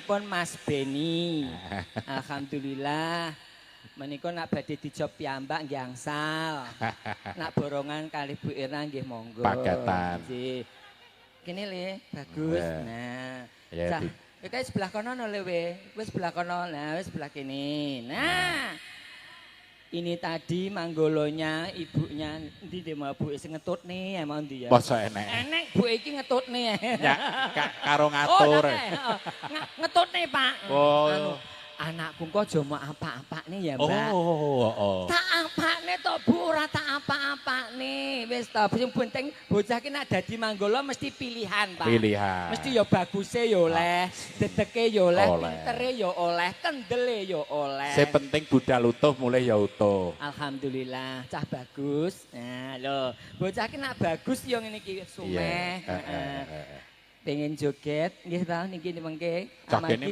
Pun Mas Beni. Alhamdulillah. Menika nak badhe dijob piyambak nggih angsal. Nak borongan kali Bu Irna nggih monggo. Paketan. Nggih. Kene le, bagus. Ya. Nah. Ya, Cah, kayak sebelah kono le we. Wis sebelah kono. Nah, wis sebelah kene. Nah. Ini tadi manggolonya ibunya ndi de mau Bu sing ngetutne emang ndi ya. Masa enek. Enek Bu iki ngetutne. Ya, karo Oh, ngatur. ngetutne, Pak. Oh. Anu, anakku kok aja mau apa-apane ya, Mbak. Oh. Tak apane to, Bu, ora tak apa-apane. Wis to, sing penting bocah ki nek dadi manggolo mesti pilihan, Pak. Pilihan. Mesti ya baguse ya oleh, dedeke ya oleh, Oleh. pintere ya oleh, kendele ya oleh. Sing penting budal utuh mulai ya utuh. Alhamdulillah, cah bagus. Nah, lho, bocah ki nek bagus ya ngene iki sumeh. Pengen joget nggih ta niki mengke. Cah kene